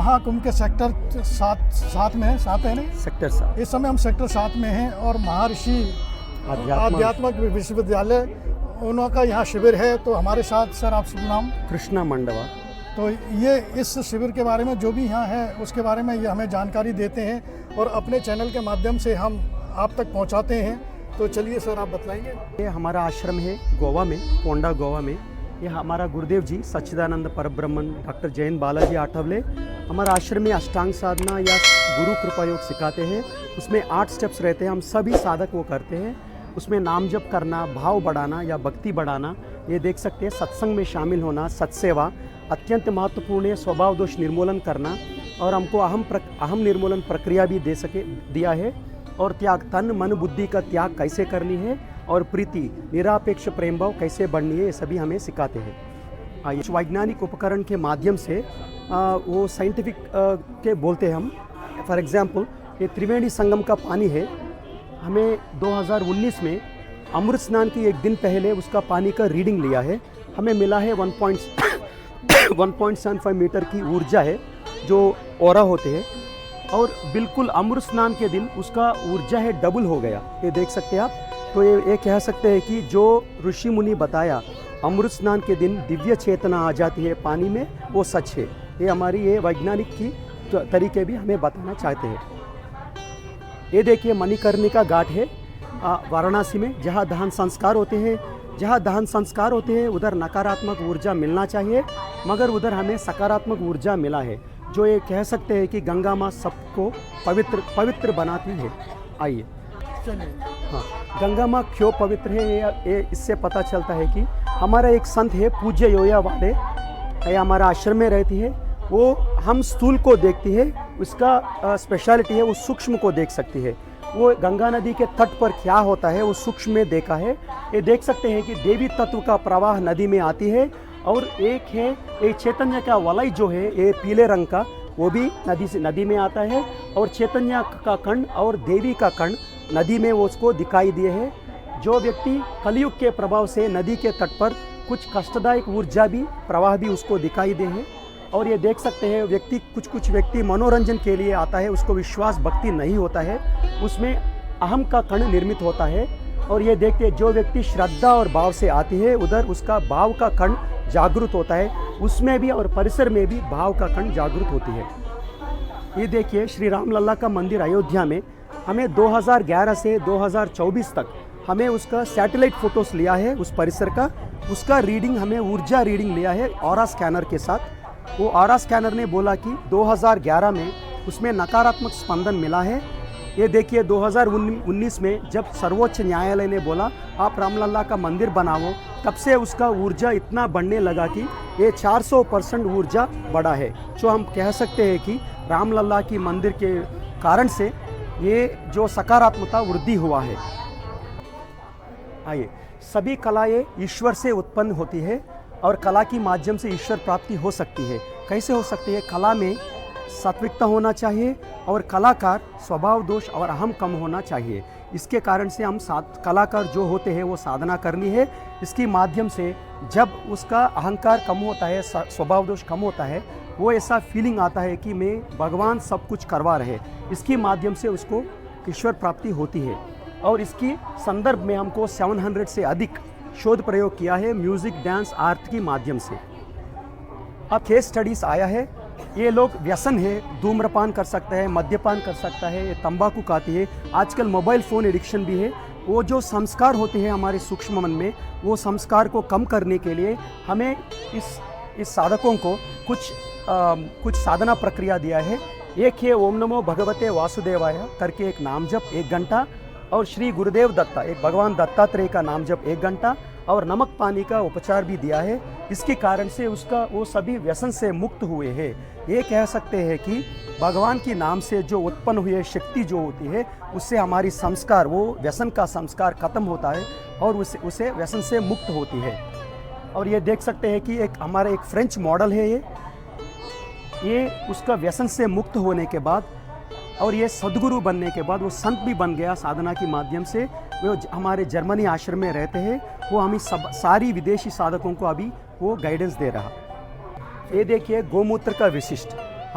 महाकुंभ के सेक्टर 7 में है, 7 है नहीं? सेक्टर 7। इस समय हम सेक्टर 7 में हैं और महर्षि आध्यात्मिक विश्वविद्यालय उनका यहाँ शिविर है। तो हमारे साथ सर, आप शुभ नाम? कृष्णा मंडवा। तो ये इस शिविर के बारे में जो भी यहाँ है उसके बारे में ये हमें जानकारी देते हैं और अपने चैनल के माध्यम से हम आप तक पहुँचाते हैं। तो चलिए सर, आप बतलाएंगे। ये हमारा आश्रम है गोवा में, पोंडा गोवा में। ये हमारा गुरुदेव जी सच्चिदानंद परब्रह्मन डॉक्टर जयंत बालाजी आठवले हमारा आश्रम में अष्टांग साधना या गुरु कृपा योग सिखाते हैं। उसमें 8 स्टेप्स रहते हैं, हम सभी साधक वो करते हैं। उसमें नाम जप करना, भाव बढ़ाना या भक्ति बढ़ाना, ये देख सकते हैं। सत्संग में शामिल होना, सत्सेवा अत्यंत महत्वपूर्ण है। स्वभाव दोष निर्मूलन करना और हमको अहम निर्मूलन प्रक्रिया भी दिया है। और त्याग, तन मन बुद्धि का त्याग कैसे करनी है और प्रीति निरापेक्ष प्रेम भाव कैसे बढ़नी है, ये सभी हमें सिखाते हैं। इस वैज्ञानिक उपकरण के माध्यम से वो साइंटिफिक के बोलते हैं हम। फॉर एग्जांपल, ये त्रिवेणी संगम का पानी है। हमें 2019 में अमृत स्नान की एक दिन पहले उसका पानी का रीडिंग लिया है। हमें मिला है 1.75 मीटर की ऊर्जा है जो ओरा होते हैं। और बिल्कुल अमृत स्नान के दिन उसका ऊर्जा है डबल हो गया, ये देख सकते हैं आप। तो ये कह सकते हैं कि जो ऋषि मुनि बताया अमृत स्नान के दिन दिव्य चेतना आ जाती है पानी में, वो सच है। ये हमारी ये वैज्ञानिक की तरीके भी हमें बताना चाहते हैं। ये देखिए मणिकर्णिका घाट है वाराणसी में, जहाँ दहन संस्कार होते हैं। जहाँ दहन संस्कार होते हैं उधर नकारात्मक ऊर्जा मिलना चाहिए, मगर उधर हमें सकारात्मक ऊर्जा मिला है, जो ये कह सकते हैं कि गंगा माँ सबको पवित्र बनाती है। आइए, हाँ, गंगा माँ क्यों पवित्र है ये इससे पता चलता है कि हमारा एक संत है पूज्य योया वाले, ये हमारा आश्रम में रहती है। वो हम स्थूल को देखती है, उसका स्पेशलिटी है वो सूक्ष्म को देख सकती है। वो गंगा नदी के तट पर क्या होता है वो सूक्ष्म में देखा है। ये देख सकते हैं कि देवी तत्व का प्रवाह नदी में आती है। और एक है एक चैतन्य का वलय जो है ये पीले रंग का, वो भी नदी में आता है। और चैतन्य का कण और देवी का कण नदी में वो उसको दिखाई दिए है। जो व्यक्ति कलयुग के प्रभाव से नदी के तट पर कुछ कष्टदायक ऊर्जा भी प्रवाह भी उसको दिखाई दे है। और ये देख सकते हैं कुछ व्यक्ति मनोरंजन के लिए आता है, उसको विश्वास भक्ति नहीं होता है, उसमें अहम का कण निर्मित होता है। और ये देखते हैं जो व्यक्ति श्रद्धा और भाव से आती है उधर उसका भाव का कण जागृत होता है, उसमें भी और परिसर में भी भाव का कण जागृत होती है। ये देखिए श्री राम लल्ला का मंदिर अयोध्या में हमें 2011 से 2024 तक हमें उसका सैटेलाइट फोटोस लिया है उस परिसर का। उसका रीडिंग हमें ऊर्जा रीडिंग लिया है ऑरा स्कैनर के साथ। वो ऑरा स्कैनर ने बोला कि 2011 में उसमें नकारात्मक स्पंदन मिला है। ये देखिए 2019 में जब सर्वोच्च न्यायालय ने बोला आप रामलला का मंदिर बनाओ, तब से उसका ऊर्जा इतना बढ़ने लगा कि ये 400% ऊर्जा बढ़ा है। जो हम कह सकते हैं कि रामलला की मंदिर के कारण से ये जो सकारात्मकता वृद्धि हुआ है। आइए, सभी कलाएँ ईश्वर से उत्पन्न होती है और कला के माध्यम से ईश्वर प्राप्ति हो सकती है। कैसे हो सकती है? कला में सात्विकता होना चाहिए और कलाकार स्वभाव दोष और अहम कम होना चाहिए। इसके कारण से हम कलाकार जो होते हैं वो साधना करनी है। इसके माध्यम से जब उसका अहंकार कम होता है, स्वभाव दोष कम होता है, वो ऐसा फीलिंग आता है कि मैं भगवान सब कुछ करवा रहे, इसके माध्यम से उसको ईश्वर प्राप्ति होती है। और इसकी संदर्भ में हमको 700 से अधिक शोध प्रयोग किया है म्यूजिक, डांस, आर्ट के माध्यम से। अब केस स्टडीज आया है, ये लोग व्यसन है, धूम्रपान कर सकता है, मद्यपान कर सकता है, ये तंबाकू खाती है, आजकल मोबाइल फ़ोन एडिक्शन भी है। वो जो संस्कार होते हैं हमारे सूक्ष्म मन में, वो संस्कार को कम करने के लिए हमें इस साधकों को कुछ साधना प्रक्रिया दिया है। एक है ओम नमो भगवते वासुदेवाय करके एक नाम जप 1 घंटा, और श्री गुरुदेव दत्ता एक भगवान दत्तात्रेय का नाम जप 1 घंटा, और नमक पानी का उपचार भी दिया है। इसके कारण से वो सभी व्यसन से मुक्त हुए हैं। ये कह सकते हैं कि भगवान के नाम से जो उत्पन्न हुई शक्ति जो होती है उससे हमारी संस्कार, वो व्यसन का संस्कार खत्म होता है और उसे व्यसन से मुक्त होती है। और ये देख सकते हैं कि हमारा एक फ्रेंच मॉडल है, ये उसका व्यसन से मुक्त होने के बाद और ये सद्गुरु बनने के बाद वो संत भी बन गया साधना के माध्यम से। वो हमारे जर्मनी आश्रम में रहते हैं, वो हमें सारी विदेशी साधकों को अभी वो गाइडेंस दे रहा। ये देखिए गोमूत्र का विशिष्ट,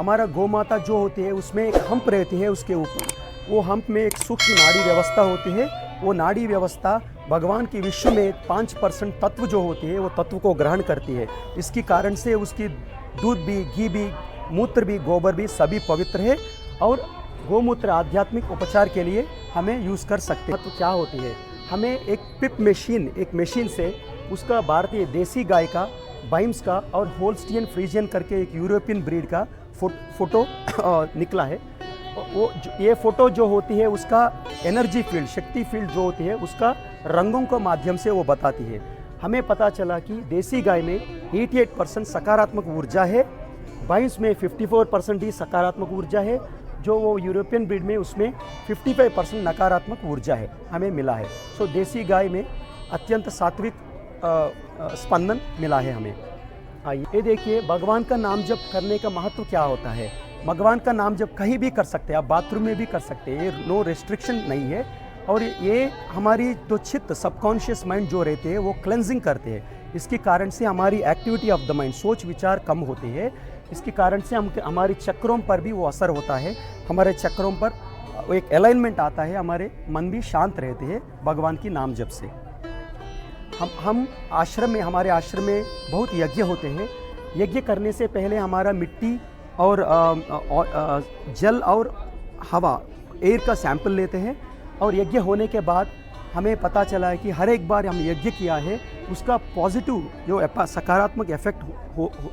हमारा गौ माता जो होती है उसमें एक हम्प रहती है, उसके ऊपर वो हम्प में एक सूक्ष्म नाड़ी व्यवस्था होती है। वो नाड़ी व्यवस्था भगवान की विश्व में 5% तत्व जो होती है वो तत्व को ग्रहण करती है। इसके कारण से उसकी दूध भी, घी भी, मूत्र भी, गोबर भी सभी पवित्र है और गोमूत्र आध्यात्मिक उपचार के लिए हमें यूज़ कर सकते हैं। तो क्या होती है, हमें एक मशीन से उसका भारतीय देसी गाय का, बाइम्स का और होल्स्टियन फ्रीजियन करके एक यूरोपियन ब्रीड का फोटो निकला है। ये फोटो जो होती है उसका एनर्जी फील्ड, शक्ति फील्ड जो होती है उसका रंगों के माध्यम से वो बताती है। हमें पता चला कि देसी गाय में 88% सकारात्मक ऊर्जा है, बाइम्स में 54% ही सकारात्मक ऊर्जा है, जो वो यूरोपियन ब्रीड में उसमें 55% नकारात्मक ऊर्जा है हमें मिला है। सो देसी गाय में अत्यंत सात्विक स्पंदन मिला है हमें। आइए ये देखिए भगवान का नाम जप करने का महत्व क्या होता है। भगवान का नाम जप कहीं भी कर सकते हैं, आप बाथरूम में भी कर सकते हैं, ये नो रेस्ट्रिक्शन नहीं है। और ये हमारी जो चित्त, सबकॉन्शियस माइंड जो रहते हैं वो क्लेंजिंग करते हैं। इसके कारण से हमारी एक्टिविटी ऑफ द माइंड, सोच विचार कम होते हैं। इसके कारण से हमारी चक्रों पर भी वो असर होता है, हमारे चक्रों पर एक अलाइनमेंट आता है, हमारे मन भी शांत रहते हैं भगवान की नाम जप से। हम आश्रम में, हमारे आश्रम में बहुत यज्ञ होते हैं। यज्ञ करने से पहले हमारा मिट्टी और जल और हवा, एयर का सैंपल लेते हैं और यज्ञ होने के बाद हमें पता चला है कि हर एक बार हम यज्ञ किया है उसका पॉजिटिव जो सकारात्मक इफेक्ट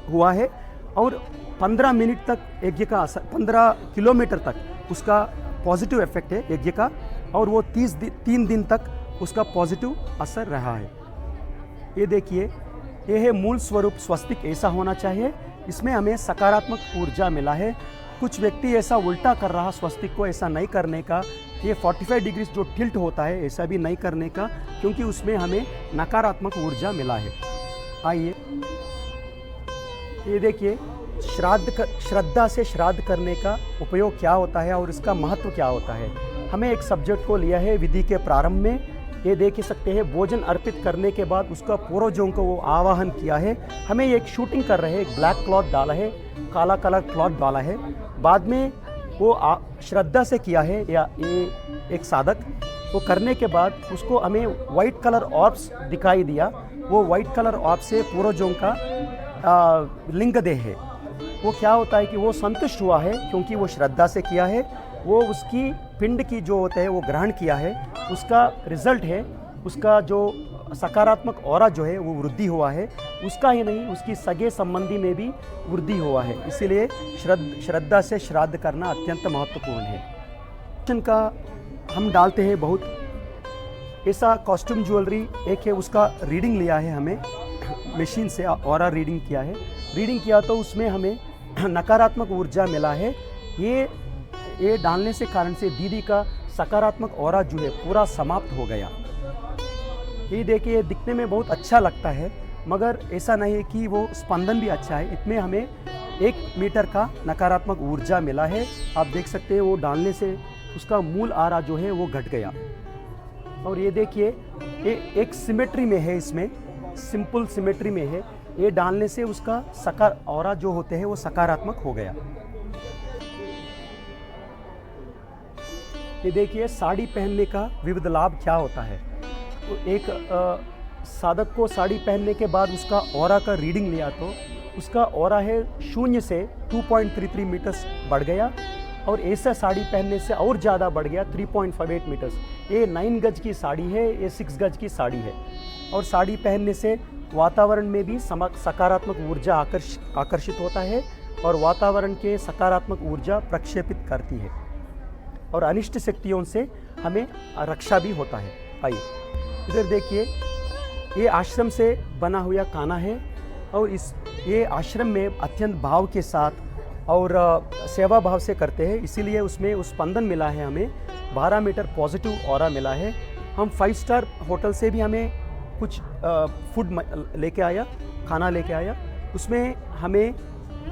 हुआ है और 15 मिनट तक यज्ञ का असर, 15 किलोमीटर तक उसका पॉजिटिव इफेक्ट है यज्ञ का, और वो 3 दिन तक उसका पॉजिटिव असर रहा है। ये देखिए, ये है मूल स्वरूप स्वस्तिक, ऐसा होना चाहिए। इसमें हमें सकारात्मक ऊर्जा मिला है। कुछ व्यक्ति ऐसा उल्टा कर रहा स्वस्तिक को, ऐसा नहीं करने का। ये 45 डिग्री जो टिल्ट होता है ऐसा भी नहीं करने का, क्योंकि उसमें हमें नकारात्मक ऊर्जा मिला है। आइए ये देखिए, श्रद्धा से श्राद्ध करने का उपयोग क्या होता है और इसका महत्व क्या होता है। हमें एक सब्जेक्ट को लिया है विधि के प्रारंभ में। ये देख सकते हैं, भोजन अर्पित करने के बाद उसका पूर्वजों को वो आवाहन किया है। हमें एक शूटिंग कर रहे हैं, एक ब्लैक क्लॉथ डाला है, काला कलर क्लॉथ डाला है। बाद में वो श्रद्धा से किया है या ये एक साधक, वो करने के बाद उसको हमें वाइट कलर ऑर्ब्स दिखाई दिया। वो वाइट कलर ऑर्ब से पूर्वजों का लिंग देह है। वो क्या होता है कि वो संतुष्ट हुआ है क्योंकि वो श्रद्धा से किया है। वो उसकी पिंड की जो होता है वो ग्रहण किया है, उसका रिजल्ट है, उसका जो सकारात्मक ऑरा जो है वो वृद्धि हुआ है। उसका ही नहीं, उसकी सगे संबंधी में भी वृद्धि हुआ है। इसीलिए श्रद्धा से श्राद्ध करना अत्यंत महत्वपूर्ण है। का हम डालते हैं बहुत ऐसा कॉस्ट्यूम ज्वेलरी, एक है उसका रीडिंग लिया है हमें मशीन से, ऑरा रीडिंग किया है। रीडिंग किया तो उसमें हमें नकारात्मक ऊर्जा मिला है। ये डालने से कारण से दीदी का सकारात्मक ऑरा जो है पूरा समाप्त हो गया। ये देखिए, दिखने में बहुत अच्छा लगता है, मगर ऐसा नहीं है कि वो स्पंदन भी अच्छा है। इसमें हमें 1 मीटर का नकारात्मक ऊर्जा मिला है। आप देख सकते हैं, वो डालने से उसका मूल आरा जो है वो घट गया। और ये देखिए, ये एक सिमेट्री में है, इसमें सिंपल सिमेट्री में है। ये डालने से उसका ऑरा जो होते हैं वो सकारात्मक हो गया। ये देखिए, साड़ी पहनने का विविध लाभ क्या होता है। तो एक साधक को साड़ी पहनने के बाद उसका ऑरा का रीडिंग लिया तो उसका ऑरा है 0 से 2.33 मीटर्स बढ़ गया, और ऐसा साड़ी पहनने से और ज़्यादा बढ़ गया 3.58 मीटर्स। ये 9 गज की साड़ी है, ये 6 गज की साड़ी है। और साड़ी पहनने से वातावरण में भी सकारात्मक ऊर्जा आकर्षित होता है और वातावरण के सकारात्मक ऊर्जा प्रक्षेपित करती है और अनिष्ट शक्तियों से हमें रक्षा भी होता है। आइए इधर देखिए, ये आश्रम से बना हुआ काना है और ये आश्रम में अत्यंत भाव के साथ और सेवा भाव से करते हैं, इसीलिए उसमें उस स्पंदन मिला है। हमें 12 मीटर पॉजिटिव ऑरा मिला है। हम 5 स्टार होटल से भी हमें कुछ फूड लेके आया, खाना लेके आया, उसमें हमें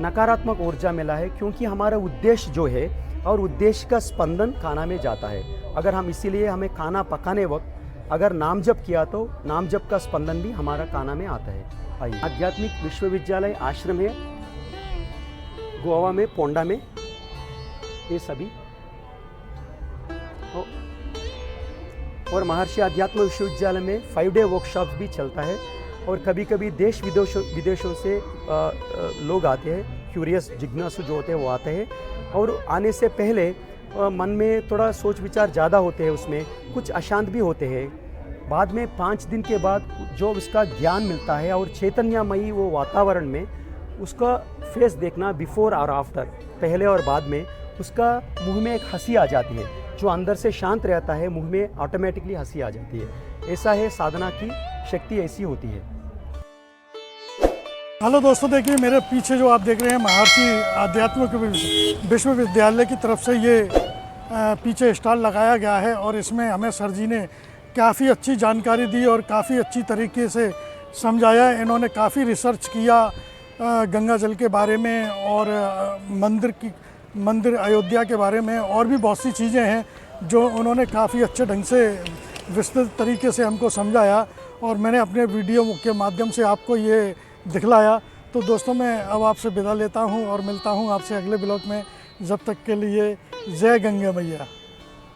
नकारात्मक ऊर्जा मिला है, क्योंकि हमारा उद्देश्य जो है और उद्देश्य का स्पंदन खाना में जाता है। अगर हम इसीलिए हमें खाना पकाने वक्त अगर नाम जप किया तो नाम जप का स्पंदन भी हमारा खाना में आता है। आइए, आध्यात्मिक विश्वविद्यालय आश्रम है, गोवा में पोंडा में ये सभी, और महर्षि अध्यात्म विश्वविद्यालय में 5 डे वर्कशॉप भी चलता है। और कभी कभी देश विदेशों से लोग आते हैं, क्यूरियस जिज्ञासु जो होते हैं वो आते हैं। और आने से पहले मन में थोड़ा सोच विचार ज़्यादा होते हैं, उसमें कुछ अशांत भी होते हैं। बाद में 5 दिन के बाद जो उसका ज्ञान मिलता है और चैतन्यमयी वो वातावरण में उसका फेस देखना, बिफोर और आफ्टर, पहले और बाद में, उसका मुंह में एक हंसी आ जाती है। जो अंदर से शांत रहता है, मुंह में ऑटोमेटिकली हंसी आ जाती है। ऐसा है, साधना की शक्ति ऐसी होती है। हेलो दोस्तों, देखिए मेरे पीछे जो आप देख रहे हैं महर्षि आध्यात्मिक विश्वविद्यालय की तरफ से ये पीछे स्टॉल लगाया गया है और इसमें हमें सर जी ने काफ़ी अच्छी जानकारी दी और काफ़ी अच्छी तरीके से समझाया। इन्होंने काफ़ी रिसर्च किया गंगा जल के बारे में और मंदिर अयोध्या के बारे में, और भी बहुत सी चीज़ें हैं जो उन्होंने काफ़ी अच्छे ढंग से विस्तृत तरीके से हमको समझाया और मैंने अपने वीडियो के माध्यम से आपको ये दिखलाया। तो दोस्तों, मैं अब आपसे विदा लेता हूँ और मिलता हूँ आपसे अगले ब्लॉग में। जब तक के लिए जय गंगा मैया।